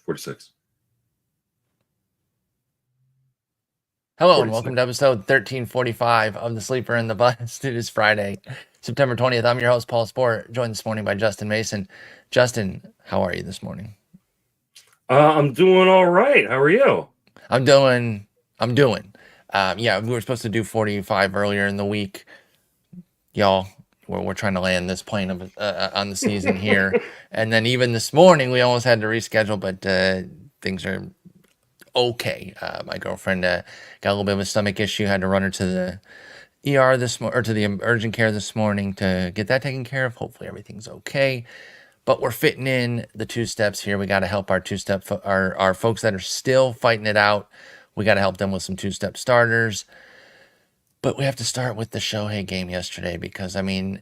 46. Hello and welcome to episode 1345 of The Sleeper and the Bust. It is Friday, September 20th. I'm your host, Paul Sporer, joined this morning by Justin Mason. Justin, how are you this morning? I'm doing all right. How are you? I'm doing. Yeah, we were supposed to do 45 earlier in the week. Y'all, we're trying to land this plane on the season here. And then even this morning, we almost had to reschedule, but things are okay. My girlfriend got a little bit of a stomach issue, had to run her to the ER or to the urgent care this morning to get that taken care of. Hopefully everything's okay. But we're fitting in the two steps here. We got to help our our folks that are still fighting it out. We got to help them with some two-step starters. But we have to start with the Shohei game yesterday because, I mean,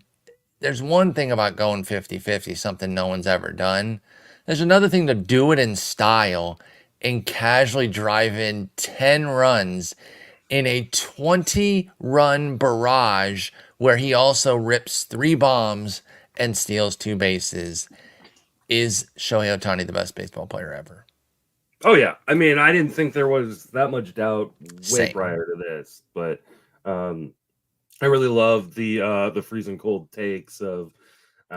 there's one thing about going 50-50, something no one's ever done. There's another thing to do it in style and casually drive in 10 runs in a 20-run barrage where he also rips 3 bombs and steals 2 bases. Is Shohei Ohtani the best baseball player ever? Oh, yeah. I mean, I didn't think there was that much doubt way Same. prior to this, but I really love the freezing cold takes of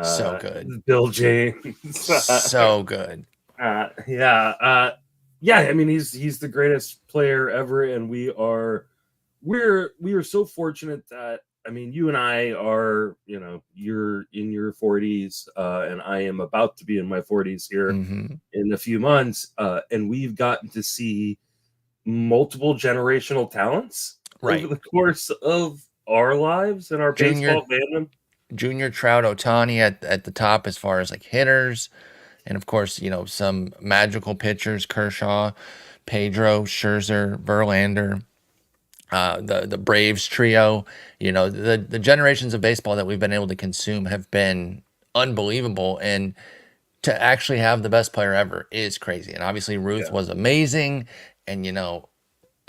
so good. Bill James. So good. Yeah. I mean, he's the greatest player ever, and we are so fortunate that, I mean, you and I are, you're in your 40s, and I am about to be in my 40s here in a few months, and we've gotten to see multiple generational talents over the course of our lives and our baseball fandom. Junior Trout, Ohtani at the top as far as like hitters. And of course, some magical pitchers, Kershaw, Pedro, Scherzer, Verlander, the Braves trio. The generations of baseball that we've been able to consume have been unbelievable. And to actually have the best player ever is crazy. And obviously Ruth was amazing. And,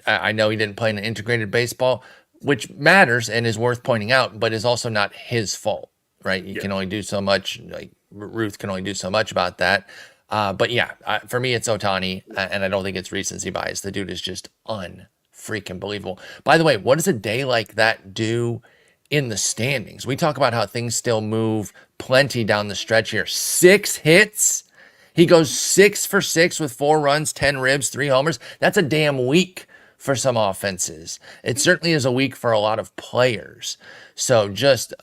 I know he didn't play in an integrated baseball, which matters and is worth pointing out, but is also not his fault, right? You can only do so much. Like Ruth can only do so much about that. But yeah, for me, it's Ohtani, and I don't think it's recency bias. The dude is just unfreaking believable. By the way, what does a day like that do in the standings? We talk about how things still move plenty down the stretch here. 6 hits. He goes 6 for 6 with 4 runs, 10 ribs, 3 homers. That's a damn week for some offenses. It certainly is a week for a lot of players. So just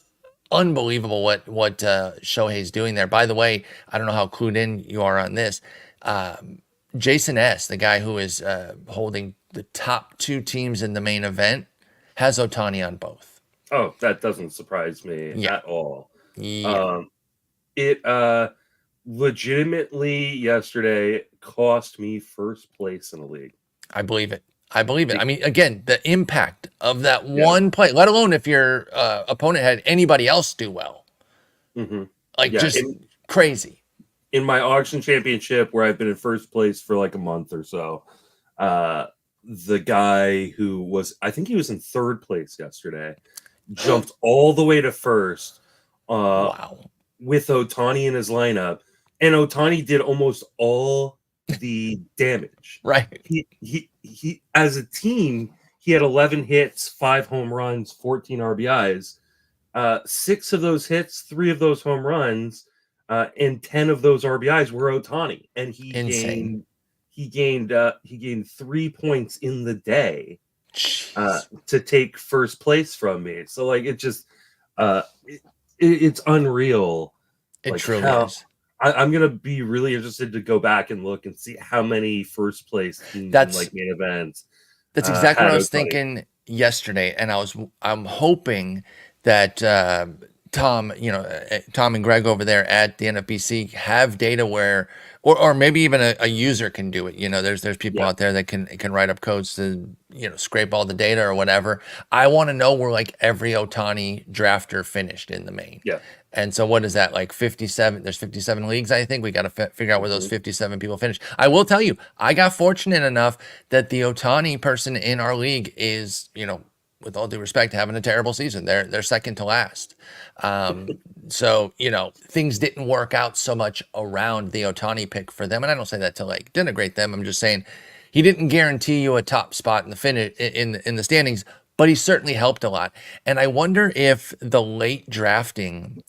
unbelievable what Shohei's doing there. By the way, I don't know how clued in you are on this. Jason S., the guy who is holding the top 2 teams in the main event, has Ohtani on both. Oh, that doesn't surprise me at all. Yeah. It legitimately yesterday cost me first place in the league. I believe it. I mean, again, the impact of that one play, let alone if your opponent had anybody else do well. Just crazy. In my auction championship, where I've been in first place for like a month or so, the guy who was, I think he was in third place yesterday, jumped all the way to first with Ohtani in his lineup. And Ohtani did almost all the damage. Right. He as a team, he had 11 hits, 5 home runs, 14 RBIs. 6 of those hits, 3 of those home runs, and 10 of those RBIs were Ohtani. And he gained 3 points in the day to take first place from me. So like it just it's unreal. It truly is. I'm gonna be really interested to go back and look and see how many first place teams in like main events. That's exactly what I was thinking yesterday, and I'm hoping that Tom and Greg over there at the NFBC have data where, or maybe even a user can do it. There's people out there that can write up codes to scrape all the data or whatever. I want to know where like every Ohtani drafter finished in the main. Yeah. And so what is that, like 57? There's 57 leagues, I think. We got to figure out where those 57 people finish. I will tell you, I got fortunate enough that the Ohtani person in our league is, with all due respect, having a terrible season. They're second to last. So, you know, things didn't work out so much around the Ohtani pick for them. And I don't say that to like denigrate them. I'm just saying he didn't guarantee you a top spot in the finish in the standings, but he certainly helped a lot. And I wonder if the late drafting,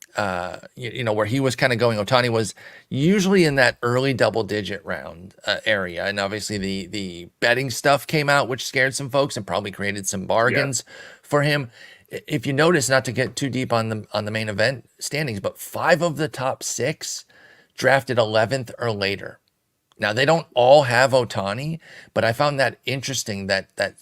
you know, where he was kind of going, Ohtani was usually in that early double-digit round area. And obviously the betting stuff came out, which scared some folks and probably created some bargains for him. If you notice, not to get too deep on the main event standings, but 5 of the top 6 drafted 11th or later. Now, they don't all have Ohtani, but I found that interesting that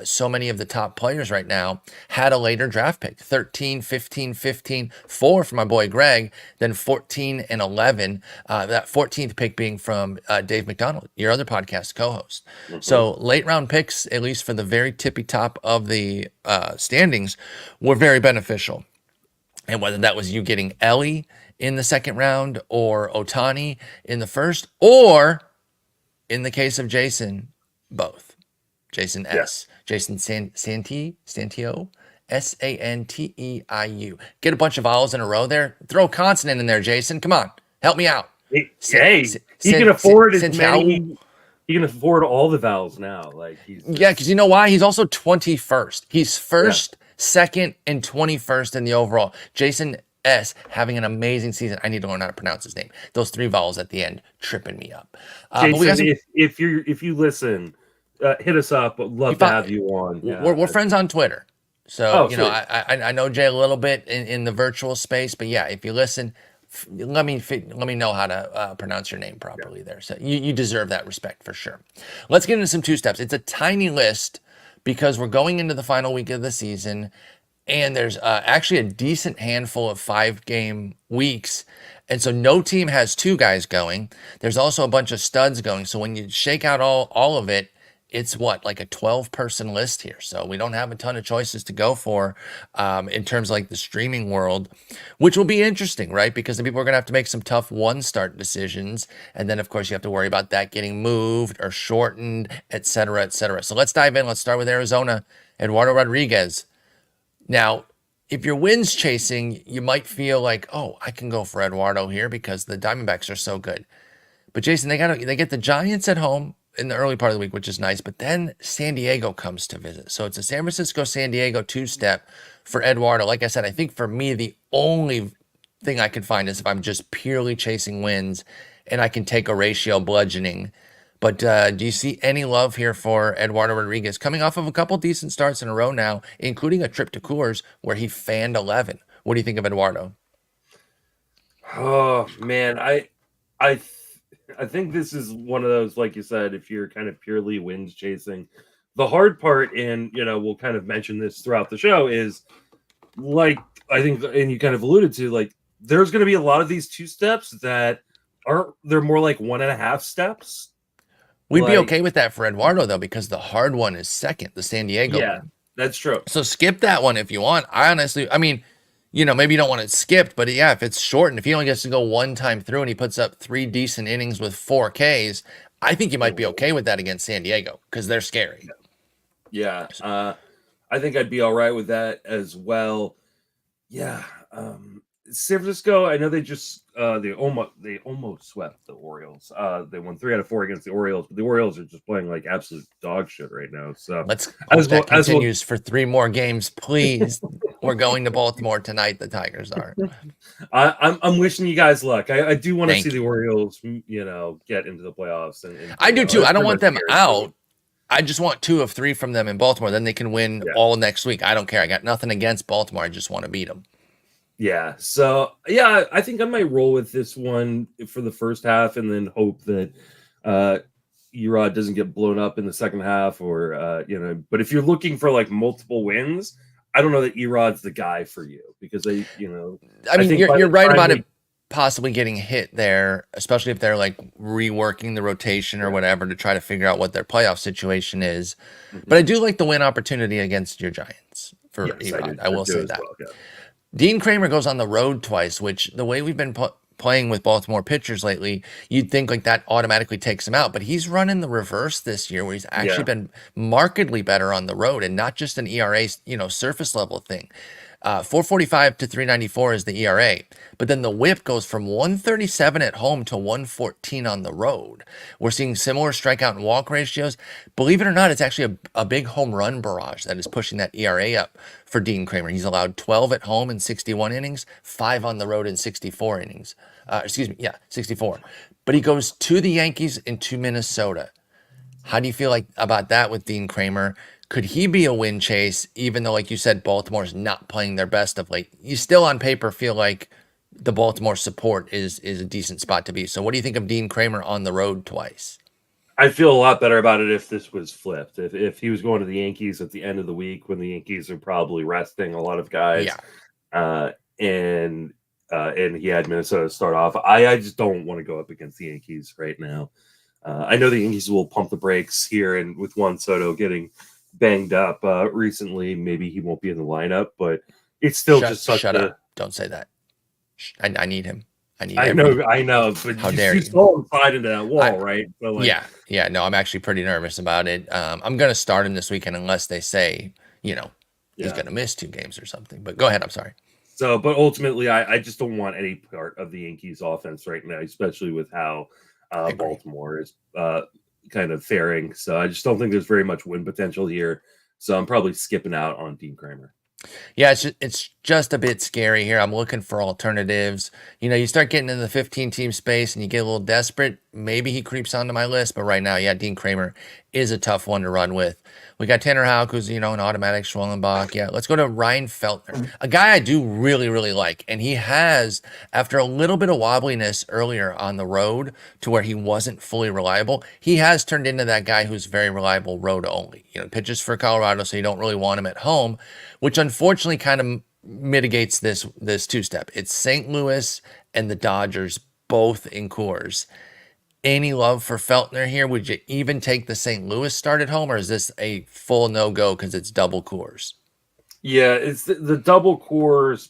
so many of the top players right now had a later draft pick, 13, 15, 15, 4 for my boy Greg, then 14 and 11, that 14th pick being from Dave McDonald, your other podcast co-host. So late round picks, at least for the very tippy top of the standings, were very beneficial. And whether that was you getting Ellie in the second round or Ohtani in the first, or in the case of Jason, both. Jason S. Jason Santio, Santeiu. Get a bunch of vowels in a row there. Throw a consonant in there, Jason. Come on, help me out. Hey, he can afford as many. He can afford all the vowels now. Like because you know why? He's also 21st. He's first, second, and 21st in the overall. Jason S having an amazing season. I need to learn how to pronounce his name. Those 3 vowels at the end tripping me up. Jason, if you listen, hit us up. I'd love to have you on. Yeah. We're friends on Twitter, so you know I know Jay a little bit in the virtual space, but yeah, if you listen, let me know how to pronounce your name properly there. So you deserve that respect for sure. Let's get into some 2-steps. It's a tiny list because we're going into the final week of the season. And there's actually a decent handful of 5-game weeks. And so no team has 2 guys going. There's also a bunch of studs going. So when you shake out all of it, it's like a 12-person list here. So we don't have a ton of choices to go for in terms of like the streaming world, which will be interesting, right? Because the people are going to have to make some tough one-start decisions. And then, of course, you have to worry about that getting moved or shortened, et cetera, et cetera. So let's dive in. Let's start with Arizona. Eduardo Rodriguez. Now, if you're wins chasing, you might feel like, oh, I can go for Eduardo here because the Diamondbacks are so good. But Jason, they get the Giants at home in the early part of the week, which is nice. But then San Diego comes to visit. So it's a San Francisco-San Diego 2-step for Eduardo. Like I said, I think for me, the only thing I can find is if I'm just purely chasing wins and I can take a ratio bludgeoning. But do you see any love here for Eduardo Rodriguez coming off of a couple decent starts in a row now, including a trip to Coors where he fanned 11? What do you think of Eduardo? Oh man, I think this is one of those, like you said, if you're kind of purely wins chasing, the hard part, and you know, we'll kind of mention this throughout the show, is like I think, and you kind of alluded to, like there's going to be a lot of these 2-steps that they're more like 1.5 steps. We'd be okay with that for Eduardo, though, because the hard one is second, the San Diego one. That's true. So skip that one if you want. I mean, you know, maybe you don't want it skipped, but yeah, if it's shortened, if he only gets to go one time through and he puts up 3 decent innings with 4 Ks, I think you might be okay with that against San Diego because they're scary. Yeah. I think I'd be all right with that as well. Yeah. San Francisco, I know they just they almost swept the Orioles. They won 3 out of 4 against the Orioles, but the Orioles are just playing like absolute dog shit right now. So let's hope that continues for 3 more games, please. We're going to Baltimore tonight. The Tigers are. I'm wishing you guys luck. I do want to see the Orioles, you know, get into the playoffs. And I do too. I don't want them out. I just want 2 of 3 from them in Baltimore. Then they can win all next week. I don't care. I got nothing against Baltimore. I just want to beat them. Yeah. So, yeah, I think I might roll with this one for the first half and then hope that Erod doesn't get blown up in the second half or, you know, but if you're looking for like multiple wins, I don't know that Erod's the guy for you because I mean, you're right about it possibly getting hit there, especially if they're like reworking the rotation or whatever to try to figure out what their playoff situation is. Mm-hmm. But I do like the win opportunity against your Giants for Erod. I will say that. Well, Dean Kremer goes on the road twice, which the way we've been playing with Baltimore pitchers lately, you'd think like that automatically takes him out. But he's running the reverse this year, where he's actually been markedly better on the road, and not just an ERA, surface level thing. 445 to 394 is the ERA, but then the whip goes from 137 at home to 114 on the road. We're seeing similar strikeout and walk ratios. Believe it or not, it's actually a big home run barrage that is pushing that ERA up for Dean Kremer. He's allowed 12 at home in 61 innings, 5 on the road in 64 innings. 64. But he goes to the Yankees and to Minnesota. How do you feel like about that with Dean Kremer? Could he be a win chase, even though, like you said, Baltimore's not playing their best of late? You still, on paper, feel like the Baltimore support is a decent spot to be. So what do you think of Dean Kremer on the road twice? I feel a lot better about it if this was flipped. If he was going to the Yankees at the end of the week when the Yankees are probably resting a lot of guys, and he had Minnesota start off. I just don't want to go up against the Yankees right now. I know the Yankees will pump the brakes here, and with Juan Soto getting banged up recently, maybe he won't be in the lineup, but it's still just such shut up. Don't say that. I need him. I know, but how dare you saw him slide into that wall, right? So no, I'm actually pretty nervous about it. I'm gonna start him this weekend unless they say, he's gonna miss 2 games or something. But go ahead, I'm sorry. So, but ultimately, I just don't want any part of the Yankees offense right now, especially with how Baltimore is kind of faring. So I just don't think there's very much win potential here. So I'm probably skipping out on Dean Kremer. Yeah, it's just a bit scary here. I'm looking for alternatives. You start getting in the 15-team space and you get a little desperate. Maybe he creeps onto my list, but right now, Dean Kremer is a tough one to run with. We got Tanner Houck, who's, an automatic Schwellenbach. Yeah, let's go to Ryan Feltner, a guy I do really, really like. And he has, after a little bit of wobbliness earlier on the road to where he wasn't fully reliable, he has turned into that guy who's very reliable road only. Pitches for Colorado, so you don't really want him at home, which unfortunately kind of mitigates this two-step. It's St. Louis and the Dodgers, both in Coors. Any love for Feltner here? Would you even take the St. Louis start at home, or is this a full no-go because it's double Coors? Yeah, it's the double Coors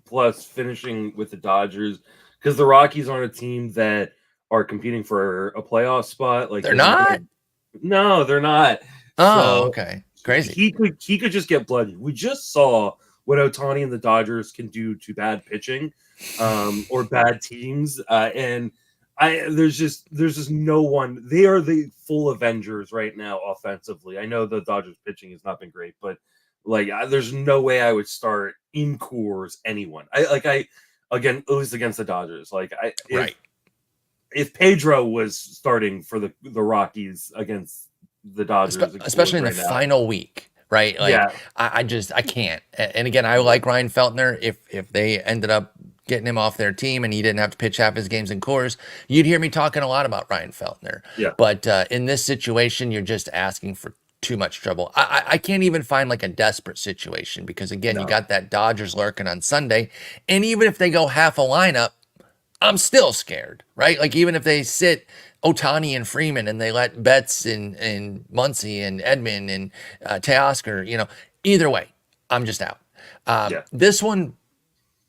plus finishing with the Dodgers, because the Rockies aren't a team that are competing for a playoff spot. Like they're not? No, they're not. Oh, so okay. Crazy. He could just get blooded. We just saw what Ohtani and the Dodgers can do to bad pitching or bad teams. And there's just no one. They are the full Avengers right now offensively. I know the Dodgers pitching has not been great, but there's no way I would start in Coors anyone. Again, at least against the Dodgers. If Pedro was starting for the Rockies against the Dodgers, especially in the final week, right? I can't. And again, I like Ryan Feltner. If they ended up getting him off their team and he didn't have to pitch half his games in Coors, you'd hear me talking a lot about Ryan Feltner. Yeah. But in this situation, you're just asking for too much trouble. I can't even find a desperate situation because, again, you got that Dodgers lurking on Sunday. And even if they go half a lineup, I'm still scared, right? Even if they sit Ohtani and Freeman and they let Betts and Muncy and Edman and Teoscar, either way, I'm just out. This one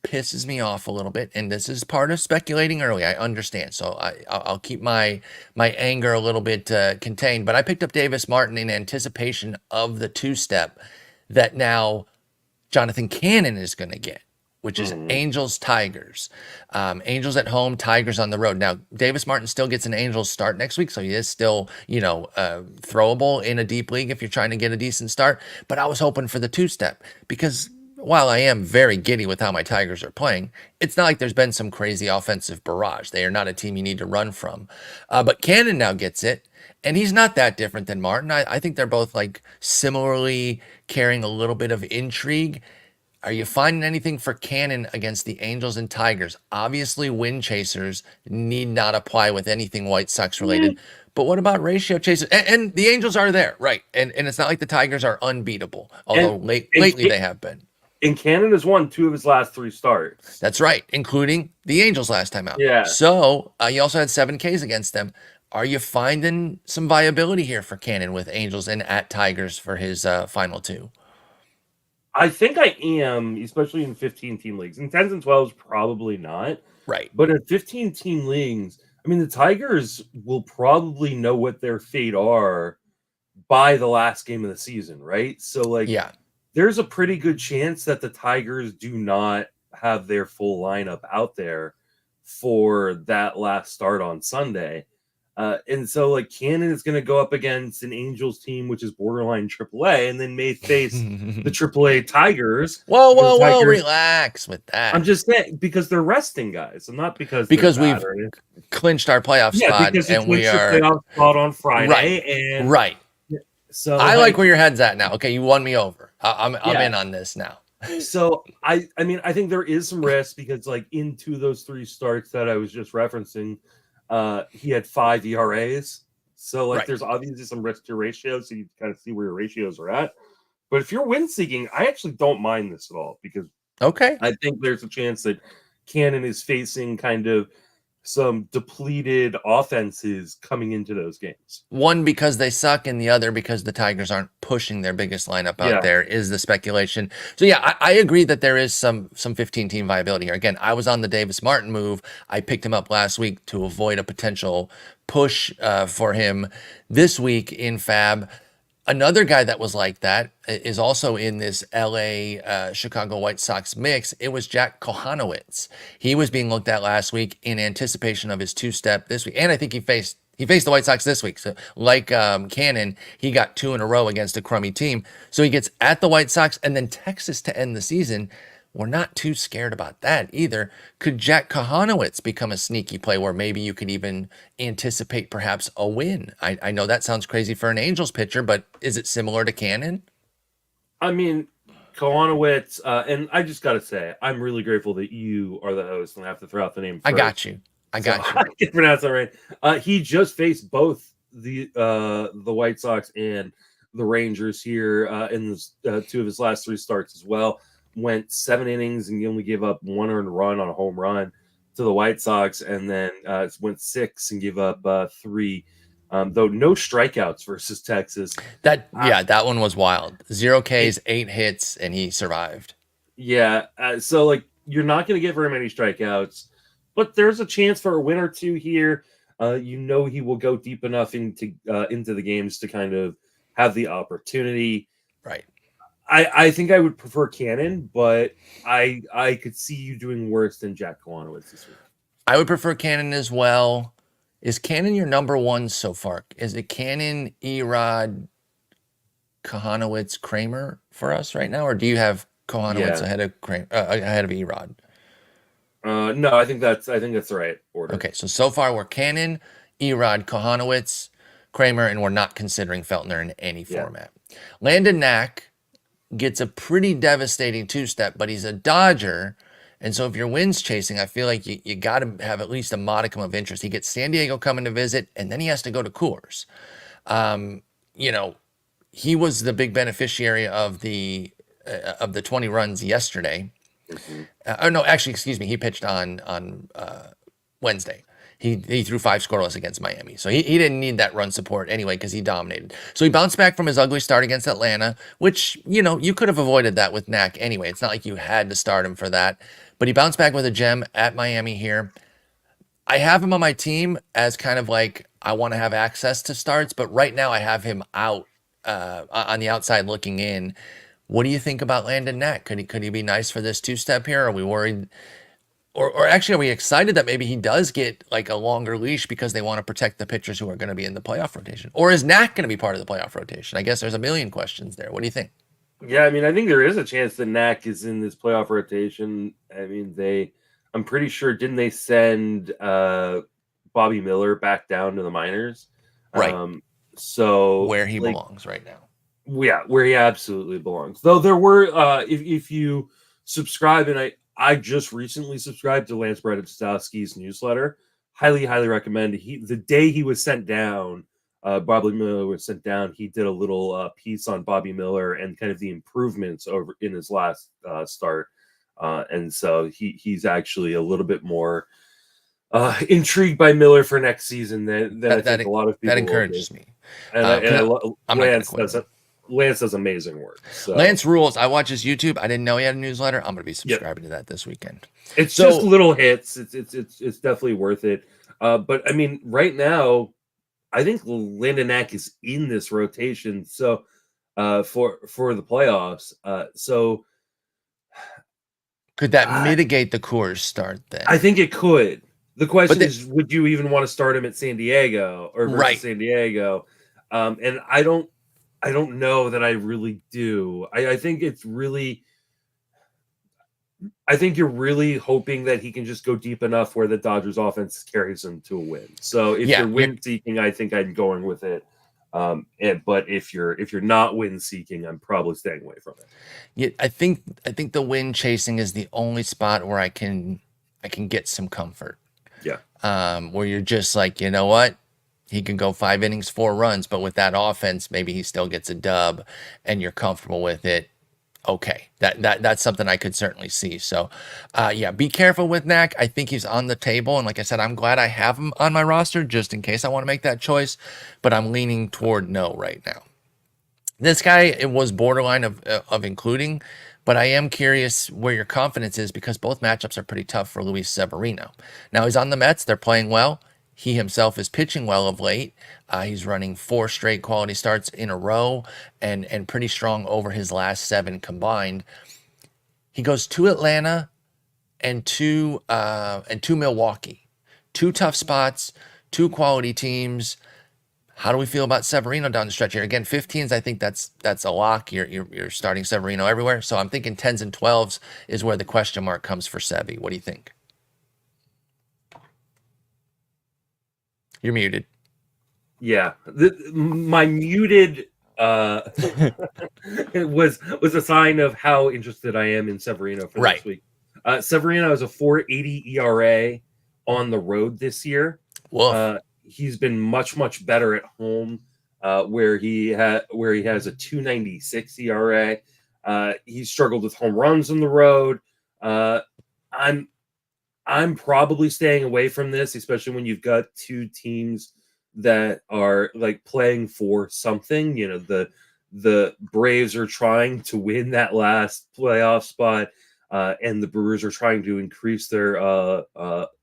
pisses me off a little bit, and this is part of speculating early. I understand, so I'll keep my anger a little bit contained. But I picked up Davis Martin in anticipation of the two-step that now Jonathan Cannon is going to get, which is Angels Tigers. Angels at home, Tigers on the road. Now Davis Martin still gets an Angels start next week, so he is still throwable in a deep league if you're trying to get a decent start. But I was hoping for the two-step because, while I am very giddy with how my Tigers are playing, it's not like there's been some crazy offensive barrage. They are not a team you need to run from. But Cannon now gets it, and he's not that different than Martin. I think they're both similarly carrying a little bit of intrigue. Are you finding anything for Cannon against the Angels and Tigers? Obviously, win chasers need not apply with anything White Sox related. But what about ratio chasers? And the Angels are there, right? And it's not like the Tigers are unbeatable, although lately they have been. And Cannon has won 2 of his last 3 starts. That's right, including the Angels last time out. Yeah. So you also had 7 Ks against them. Are you finding some viability here for Cannon with Angels and at Tigers for his final 2? I think I am, especially in 15-team leagues. In 10s and 12s, probably not. Right. But in 15-team leagues, I mean, the Tigers will probably know what their fate are by the last game of the season, right? So, like, Yeah. there's a pretty good chance that the Tigers do not have their full lineup out there for that last start on Sunday. And so, like, Cannon is going to go up against an Angels team, which is borderline AAA, and then may face the AAA Tigers. Whoa, relax with that. I'm just saying, because they're resting guys, and not because we've clinched our playoff spot, because and we are playoff spot on Friday, right. So I like where your head's at now. Okay, you won me over. I'm in on this now. So I mean, I think there is some risk because, like, into those 3 starts that I was just referencing, he had 5 ERAs. So, like, there's obviously some risk to your ratio, so you kind of see where your ratios are at. But if you're win seeking, I actually don't mind this at all because I think there's a chance that Cannon is facing kind of some depleted offenses coming into those games. One, because they suck, and the other because the Tigers aren't pushing their biggest lineup out there is the speculation. So yeah, I agree that there is some 15-team viability here. Again, I was on the Davis Martin move. I picked him up last week to avoid a potential push for him this week in Fab. Another guy that was like that is also in this LA Chicago White Sox mix. It was Jack Kochanowicz. He was being looked at last week in anticipation of his 2-step this week. And I think he faced the White Sox this week. So like Cannon, he got 2 in a row against a crummy team. So he gets at the White Sox and then Texas to end the season. We're not too scared about that either. Could Jack Kochanowicz become a sneaky play where maybe you could even anticipate perhaps a win? I know that sounds crazy for an Angels pitcher, but is it similar to Cannon? I mean, Kochanowicz, and I just got to say, I'm really grateful that you are the host and I have to throw out the name first. I got you. I can pronounce that right. He just faced both the White Sox and the Rangers here in 2 of his last 3 starts as well. Went 7 innings and he only gave up 1 earned run on a home run to the White Sox, and then went 6 and gave up 3, though no strikeouts versus Texas. That one was wild. 0 Ks, 8 hits, and he survived. Yeah, so like you're not going to get very many strikeouts, but there's a chance for a win or 2 here. He will go deep enough into the games to kind of have the opportunity. Right. I think I would prefer Cannon, but I could see you doing worse than Jack Kochanowicz this week. I would prefer Cannon as well. Is Cannon your number 1 so far? Is it Cannon, Erod, Kochanowicz, Kremer for us right now, or do you have Kochanowicz ahead of Erod? No, I think that's the right order. Okay, so far we're Cannon, Erod, Kochanowicz, Kremer, and we're not considering Feltner in any format. Landon Knack gets a pretty devastating 2-step, but he's a Dodger. And so if you're wins chasing, I feel like you got to have at least a modicum of interest. He gets San Diego coming to visit, and then he has to go to Coors. He was the big beneficiary of the 20 runs yesterday. Mm-hmm. He pitched on Wednesday. He threw 5 scoreless against Miami. So he didn't need that run support anyway because he dominated. So he bounced back from his ugly start against Atlanta, which, you could have avoided that with Knack anyway. It's not like you had to start him for that. But he bounced back with a gem at Miami here. I have him on my team as kind of like I want to have access to starts, but right now I have him out on the outside looking in. What do you think about Landon Knack? Could he be nice for this 2-step here? Are we worried? Or actually, are we excited that maybe he does get like a longer leash because they want to protect the pitchers who are going to be in the playoff rotation? Or is Knack going to be part of the playoff rotation? I guess there's a million questions there. What do you think? Yeah, I mean, I think there is a chance that Knack is in this playoff rotation. I mean, I'm pretty sure, didn't they send Bobby Miller back down to the minors? Right. So where he belongs right now. Yeah, where he absolutely belongs. Though there were, if you subscribe, and I just recently subscribed to Lance Bredestowski's newsletter. Highly, highly recommend. The day he was sent down, Bobby Miller was sent down. He did a little piece on Bobby Miller and kind of the improvements over in his last start, and so he's actually a little bit more intrigued by Miller for next season than I think a lot of people. That encourages me. And I love Lance doesn't. Lance does amazing work. So Lance rules. I watch his YouTube. I didn't know he had a newsletter. I'm going to be subscribing to that this weekend. It's just little hits. It's definitely worth it. But I mean, right now, I think Landon Knack is in this rotation. So for the playoffs. So could that mitigate the Coors start then? I think it could. The question is, would you even want to start him at San Diego or versus San Diego? And I don't know that I really do. I think it's really. I think you're really hoping that he can just go deep enough where the Dodgers offense carries him to a win. So if you're win seeking, I think I'm going with it. But if you're not win seeking, I'm probably staying away from it. Yeah, I think the win chasing is the only spot where I can get some comfort. Yeah. Where you're just like, you know what? He can go 5 innings, 4 runs, but with that offense, maybe he still gets a dub and you're comfortable with it. Okay, that's something I could certainly see. So, yeah, be careful with Knack. I think he's on the table, and like I said, I'm glad I have him on my roster just in case I want to make that choice. But I'm leaning toward no right now. This guy, it was borderline of including, but I am curious where your confidence is because both matchups are pretty tough for Luis Severino. Now he's on the Mets; they're playing well. He himself is pitching well of late. He's running 4 straight quality starts in a row and pretty strong over his last 7 combined. He goes to Atlanta and to Milwaukee. 2 tough spots, 2 quality teams. How do we feel about Severino down the stretch here? Again, 15s, I think that's a lock. You're starting Severino everywhere. So I'm thinking 10s and 12s is where the question mark comes for Sevy. What do you think? You're muted. Yeah, my muted was a sign of how interested I am in Severino for this week. Severino has a 4.80 ERA on the road this year. He's been much better at home, where he has a 2.96 ERA. He's struggled with home runs on the road. I'm probably staying away from this, especially when you've got 2 teams that are like playing for something. You know, the Braves are trying to win that last playoff spot, and the Brewers are trying to increase their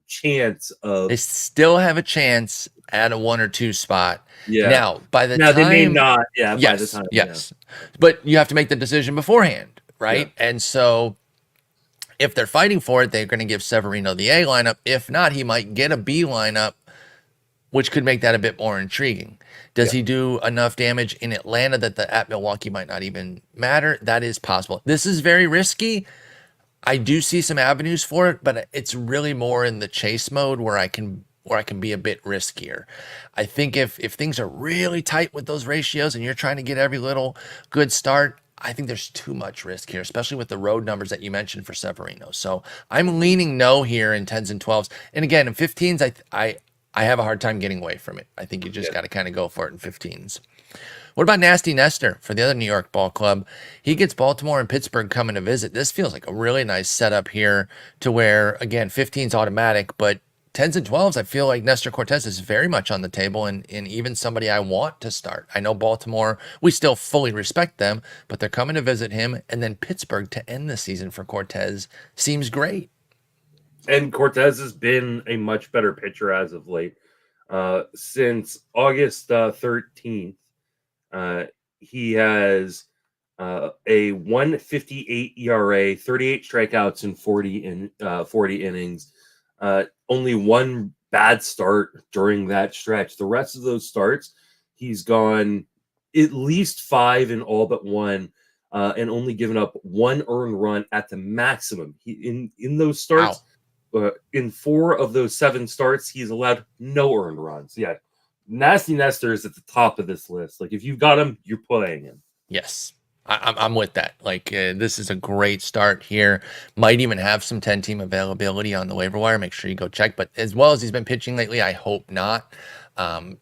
chance of. They still have a chance at a 1 or 2 spot. Yeah. Now, by the time they may not. Yeah. Yes. By the time, yes. Yeah. But you have to make the decision beforehand, right? Yeah. And so, if they're fighting for it, they're going to give Severino the A lineup. If not, he might get a B lineup, which could make that a bit more intriguing. Does he do enough damage in Atlanta that at Milwaukee might not even matter? That is possible. This is very risky. I do see some avenues for it, but it's really more in the chase mode where I can be a bit riskier. I think if things are really tight with those ratios and you're trying to get every little good start, I think there's too much risk here, especially with the road numbers that you mentioned for Severino. So I'm leaning no here in 10s and 12s. And again, in 15s, I have a hard time getting away from it. I think you just got to kind of go for it in 15s. What about Nasty Nestor for the other New York ball club? He gets Baltimore and Pittsburgh coming to visit. This feels like a really nice setup here to where, again, 15's automatic, but 10s and 12s, I feel like Nestor Cortes is very much on the table and even somebody I want to start. I know Baltimore, we still fully respect them, but they're coming to visit him. And then Pittsburgh to end the season for Cortes seems great. And Cortes has been a much better pitcher as of late. Since August 13th, he has a 1.58 ERA, 38 strikeouts in 40 innings. Only 1 bad start during that stretch. The rest of those starts, he's gone at least 5 in all but 1, and only given up 1 earned run at the maximum. In those starts, in 4 of those 7 starts, he's allowed no earned runs. Yeah, Nasty Nestor is at the top of this list. Like, if you've got him, you're playing him. Yes. I'm with that. Like, this is a great start here. Might even have some 10-team availability on the waiver wire. Make sure you go check. But as well as he's been pitching lately, I hope not.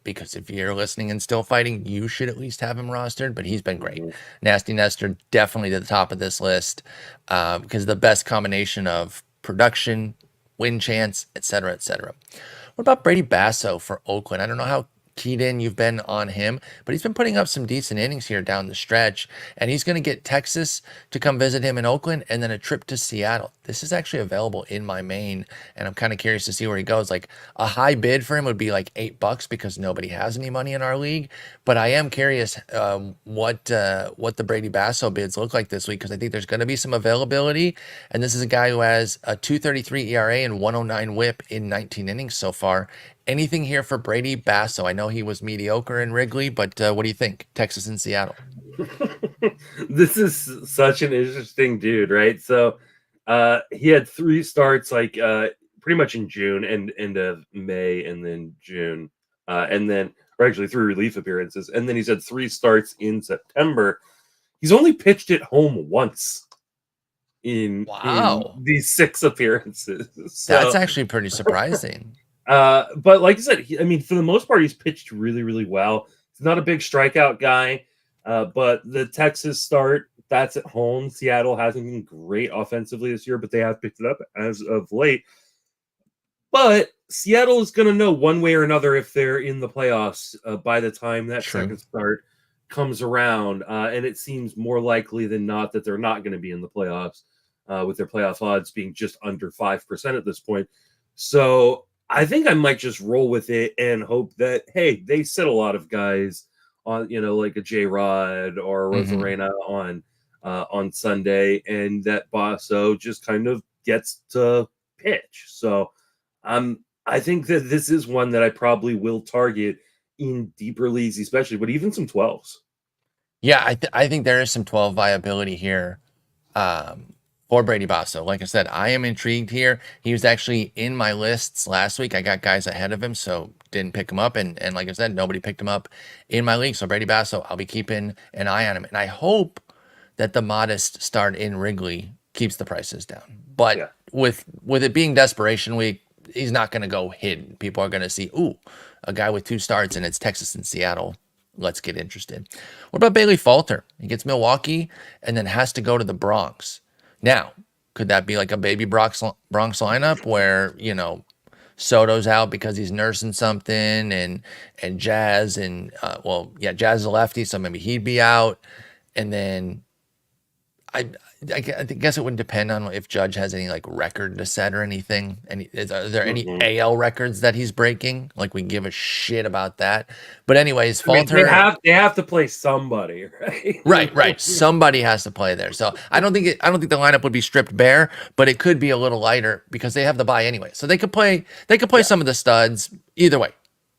Because if you're listening and still fighting, you should at least have him rostered. But he's been great. Nasty Nestor definitely to the top of this list because the best combination of production, win chance, etc., etc. What about Brady Basso for Oakland? I don't know how keyed in, you've been on him, but he's been putting up some decent innings here down the stretch, and he's going to get Texas to come visit him in Oakland and then a trip to Seattle. This is actually available in my main, and I'm kind of curious to see where he goes. Like a high bid for him would be like $8 because nobody has any money in our league, but I am curious what the Brady Basso bids look like this week, because I think there's going to be some availability, and this is a guy who has a 2.33 ERA and 109 WHIP in 19 innings so far. Anything here for Brady Basso? I know he was mediocre in Wrigley, but what do you think? Texas and Seattle. This is such an interesting dude, right? So he had 3 starts like pretty much in June and end of May and then June. And then, or actually 3 relief appearances. And then he's had 3 starts in September. He's only pitched at home once in these 6 appearances. So, that's actually pretty surprising. But like I said, I mean, for the most part, he's pitched really, really well. He's not a big strikeout guy, but the Texas start, that's at home. Seattle hasn't been great offensively this year, but they have picked it up as of late. But Seattle is going to know one way or another if they're in the playoffs by the time that second start comes around. And it seems more likely than not that they're not going to be in the playoffs, with their playoff odds being just under 5% at this point. So I think I might just roll with it and hope that, hey, they sit a lot of guys on, like a J-Rod or a Rosarena on Sunday, and that Basso just kind of gets to pitch. So I think that this is one that I probably will target in deeper leagues, especially, but even some 12s. Yeah, I think there is some 12 viability here for Brady Basso. Like I said, I am intrigued here. He was actually in my lists last week. I got guys ahead of him, so didn't pick him up. And like I said, nobody picked him up in my league. So Brady Basso, I'll be keeping an eye on him. And I hope that the modest start in Wrigley keeps the prices down. But with it being desperation week, he's not going to go hidden. People are going to see, ooh, a guy with 2 starts and it's Texas and Seattle. Let's get interested. What about Bailey Falter? He gets Milwaukee and then has to go to the Bronx. Now, could that be like a baby Bronx lineup where, Soto's out because he's nursing something, and Jazz and Jazz is a lefty, so maybe he'd be out. And then I guess it would depend on if Judge has any like record to set or anything. And are there any AL records that he's breaking? Like, we give a shit about that. But anyways, Falter, they have to play somebody, right? Right. Somebody has to play there. So I don't think the lineup would be stripped bare, but it could be a little lighter because they have the bye anyway. So they could play some of the studs either way.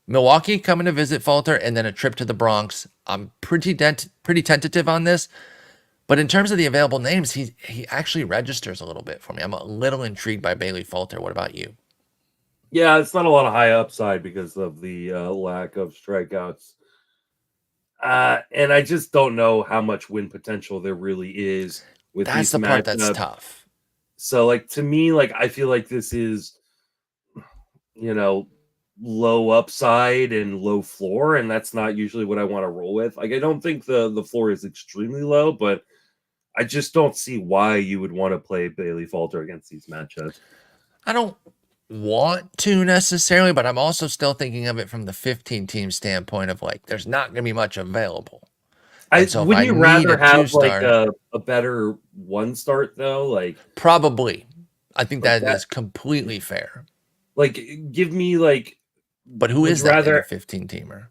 Milwaukee coming to visit Falter and then a trip to the Bronx. I'm pretty tentative on this. But in terms of the available names, he actually registers a little bit for me. I'm a little intrigued by Bailey Falter. What about you? Yeah, it's not a lot of high upside because of the lack of strikeouts. And I just don't know how much win potential there really is with that's the part that's tough. So, like, to me, like, I feel like this is, low upside and low floor, and that's not usually what I want to roll with. Like, I don't think the floor is extremely low, but I just don't see why you would want to play Bailey Falter against these matchups. I don't want to necessarily, but I'm also still thinking of it from the 15-team standpoint of like, there's not going to be much available. Wouldn't you rather have like a better 1 start though? Like, probably. I think that is completely fair. Like, give me like. But who is that 15-teamer?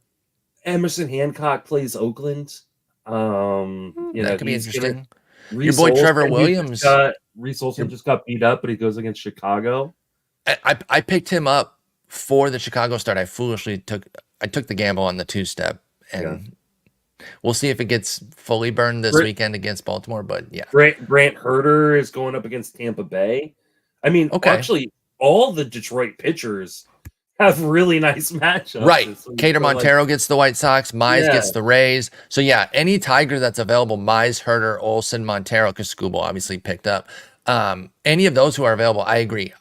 Emerson Hancock plays Oakland. That could be interesting. Your boy Trevor Williams. Reese Olson just got beat up, but he goes against Chicago. I picked him up for the Chicago start. I foolishly took the gamble on the 2-step, and we'll see if it gets fully burned this weekend against Baltimore. But yeah, Brant Herter is going up against Tampa Bay. I mean, actually, all the Detroit pitchers have really nice matchups. Right. Cater Montero gets the White Sox. Mize gets the Rays. So yeah, any Tiger that's available, Mize, Herter, Olson, Montero, because Skubal obviously picked up. Any of those who are available, I agree.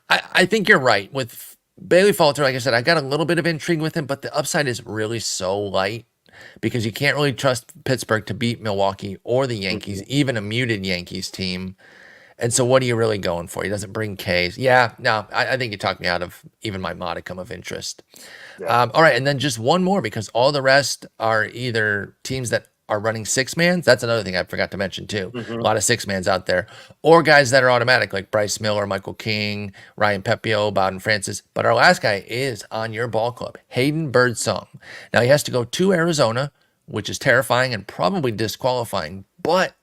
I think you're right. With Bailey Falter, like I said, I got a little bit of intrigue with him, but the upside is really so light because you can't really trust Pittsburgh to beat Milwaukee or the Yankees, even a muted Yankees team. And so what are you really going for? He doesn't bring Ks. Yeah, no, I think you talked me out of even my modicum of interest. Yeah. All right, and then just one more, because all the rest are either teams that are running six-mans. That's another thing I forgot to mention too. A lot of six-mans out there. Or guys that are automatic, like Bryce Miller, Michael King, Ryan Pepio, Bowden Francis. But our last guy is on your ball club, Hayden Birdsong. Now he has to go to Arizona, which is terrifying and probably disqualifying, but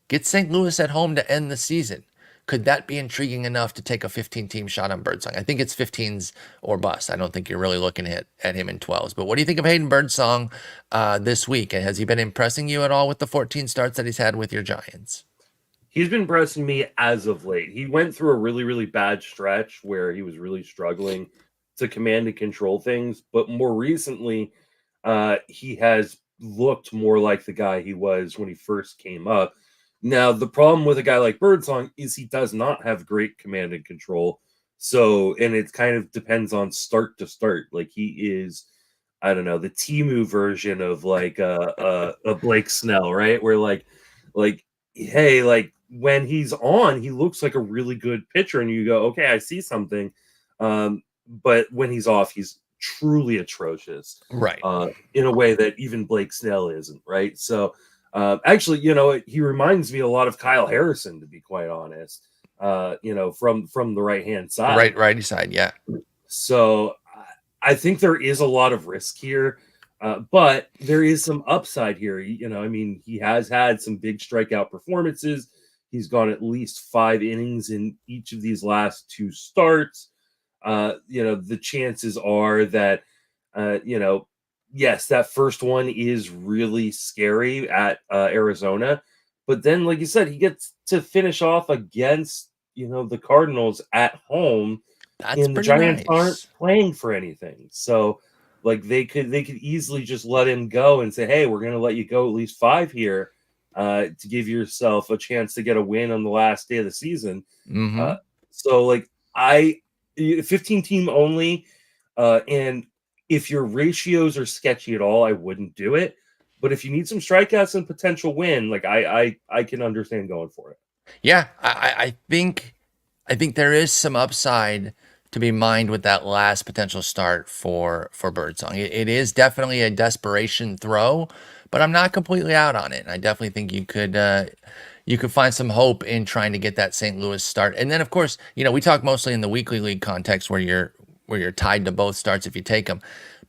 get St. Louis at home to end the season. Could that be intriguing enough to take a 15-team shot on Birdsong? I think it's 15s or bust. I don't think you're really looking at him in 12s. But what do you think of Hayden Birdsong this week? And has he been impressing you at all with the 14 starts that he's had with your Giants? He's been impressing me as of late. He went through a really, really bad stretch where he was really struggling to command and control things. But more recently, he has looked more like the guy he was when he first came up. Now, the problem with a guy like Birdsong is he does not have great command and control. So, and it kind of depends on start to start. Like he is, I don't know, the Timu version of like a Blake Snell, right? Where like, hey, like when he's on, he looks like a really good pitcher, and you go, okay, I see something. But when he's off, he's truly atrocious, Right. in a way that even Blake Snell isn't, right? So, actually, he reminds me a lot of Kyle Harrison, to be quite honest. From the right hand side, Righty side, yeah. So I think there is a lot of risk here, but there is some upside here. He has had some big strikeout performances. He's gone at least 5 innings in each of these last 2 starts. The chances are that, yes, that first one is really scary at Arizona. But then, like you said, he gets to finish off against, the Cardinals at home. That's And the pretty Giants nice. aren't playing for anything. So, like, they could easily just let him go and say, hey, we're going to let you go at least 5 here to give yourself a chance to get a win on the last day of the season. Mm-hmm. So, like, 15 team only, and if your ratios are sketchy at all, I wouldn't do it. But if you need some strikeouts and potential win, like I can understand going for it. Yeah, I think there is some upside to be mined with that last potential start for Birdsong. It is definitely a desperation throw, but I'm not completely out on it. I definitely think you could find some hope in trying to get that St. Louis start. And then, of course, we talk mostly in the weekly league context where you're tied to both starts if you take them.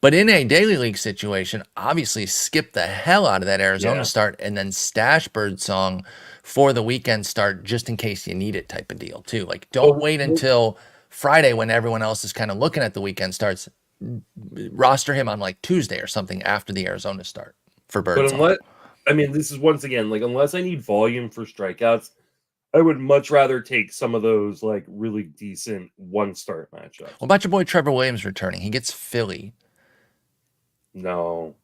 But in a daily league situation, obviously skip the hell out of that Arizona start and then stash Birdsong for the weekend start just in case you need it type of deal too. Like don't wait until Friday when everyone else is kind of looking at the weekend starts. Roster him on like Tuesday or something after the Arizona start for Birdsong. But this is once again, like, unless I need volume for strikeouts, I would much rather take some of those like really decent 1-start matchups. What about your boy Trevor Williams returning? He gets Philly. No.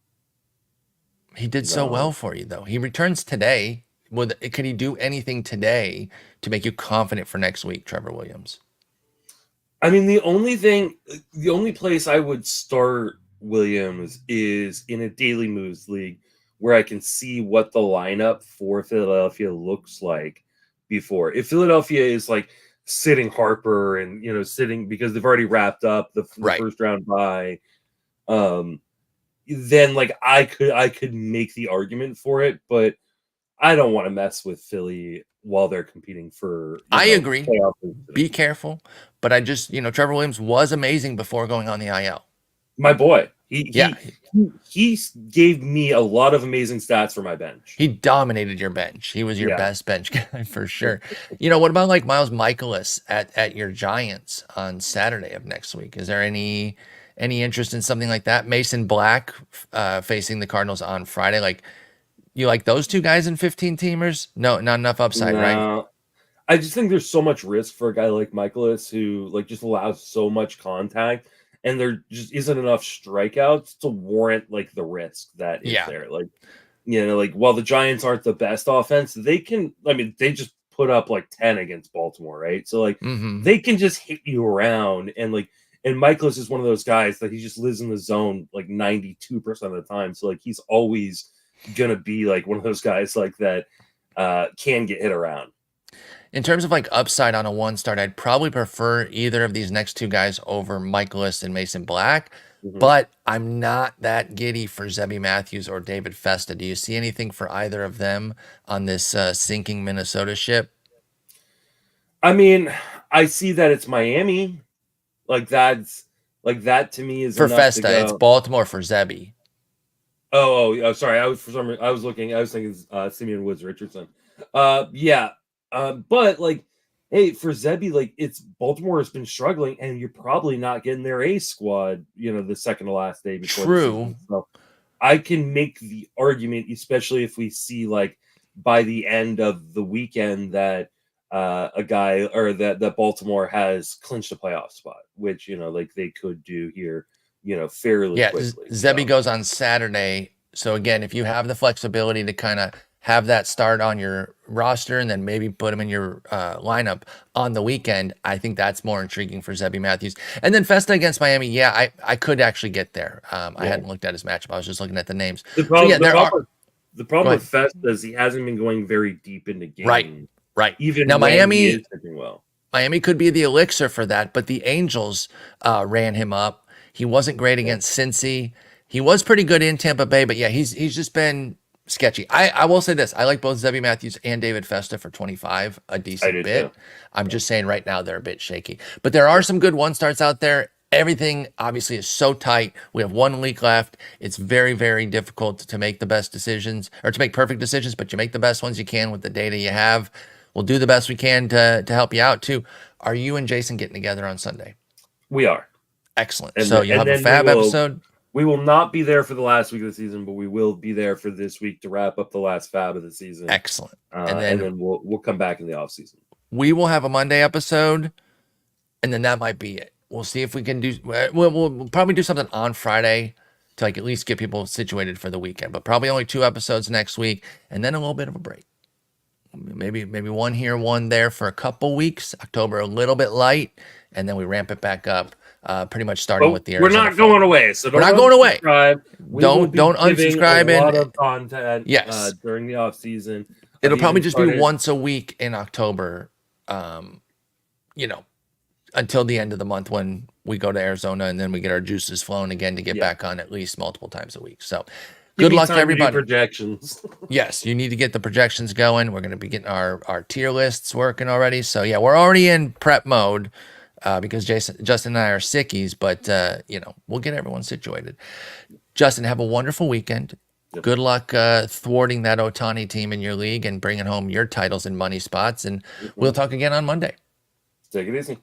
He did so well for you, though. He returns today. Could he do anything today to make you confident for next week, Trevor Williams? The only place I would start Williams is in a daily moves league where I can see what the lineup for Philadelphia looks like before. If Philadelphia is like sitting Harper and sitting because they've already wrapped up the first round bye, then like I could make the argument for it, but I don't want to mess with Philly while they're competing for. I agree. Be careful, but I just Trevor Williams was amazing before going on the IL. My boy, he gave me a lot of amazing stats for my bench. He dominated your bench. He was your best bench guy for sure. What about like Miles Michaelis at your Giants on Saturday of next week? Is there any interest in something like that? Mason Black facing the Cardinals on Friday. Like, you like those two guys in 15 teamers? No, not enough upside, right? I just think there's so much risk for a guy like Michaelis who like just allows so much contact, and there just isn't enough strikeouts to warrant like the risk that is there. Like, like while the Giants aren't the best offense, they can. They just put up like 10 against Baltimore, right? So like they can just hit you around and Michaelis is one of those guys that he just lives in the zone like 92% of the time. So like he's always gonna be like one of those guys like that can get hit around. In terms of like upside on a 1-start, I'd probably prefer either of these next two guys over Michaelis and Mason Black, but I'm not that giddy for Zebby Matthews or David Festa. Do you see anything for either of them on this sinking Minnesota ship? I mean, I see that it's Miami. Like that to me is For enough Festa, to go. it's Baltimore for Zebby. Oh, sorry. I was thinking Simeon Woods Richardson. Yeah. But like, hey, for Zebby, like it's Baltimore has been struggling, and you're probably not getting their A squad, the second to last day before the season. So I can make the argument, especially if we see like by the end of the weekend that a guy or that Baltimore has clinched a playoff spot, which like they could do here, fairly quickly. Zebby goes on Saturday. So again, if you have the flexibility to kind of have that start on your roster and then maybe put him in your lineup on the weekend, I think that's more intriguing for Zebby Matthews. And then Festa against Miami, yeah, I could actually get there. I hadn't looked at his matchup. I was just looking at the names. The problem with Festa is he hasn't been going very deep into games. Right. Even now, Miami is pitching well. Miami could be the elixir for that, but the Angels ran him up. He wasn't great against Cincy. He was pretty good in Tampa Bay, but yeah, he's just been sketchy. I will say this. I like both Zebby Matthews and David Festa for 25, a decent bit. Too. I'm just saying right now they're a bit shaky. But there are some good 1-starts out there. Everything obviously is so tight. We have 1 league left. It's very, very difficult to make the best decisions or to make perfect decisions, but you make the best ones you can with the data you have. We'll do the best we can to help you out too. Are you and Jason getting together on Sunday? We are. Excellent. So you'll have a fab episode. We will not be there for the last week of the season, but we will be there for this week to wrap up the last fab of the season. Excellent. And then we'll come back in the off season. We will have a Monday episode, and then that might be it. We'll see if we can do. We'll probably do something on Friday to like at least get people situated for the weekend. But probably only 2 episodes next week, and then a little bit of a break. Maybe 1 here, 1 there for a couple weeks. October a little bit light, and then we ramp it back up. Pretty much starting with the Arizona. We're not going away, so we're not going away. Don't unsubscribe. A lot of content. Yes, during the off season. It'll probably just be once a week in October. Until the end of the month when we go to Arizona and then we get our juices flowing again to get back on at least multiple times a week. So good luck to everybody. Projections. Yes, you need to get the projections going. We're going to be getting our tier lists working already. So yeah, we're already in prep mode because Justin and I are sickies, but we'll get everyone situated. Justin, have a wonderful weekend. Yep. Good luck thwarting that Ohtani team in your league and bringing home your titles and money spots. And we'll talk again on Monday. Take it easy.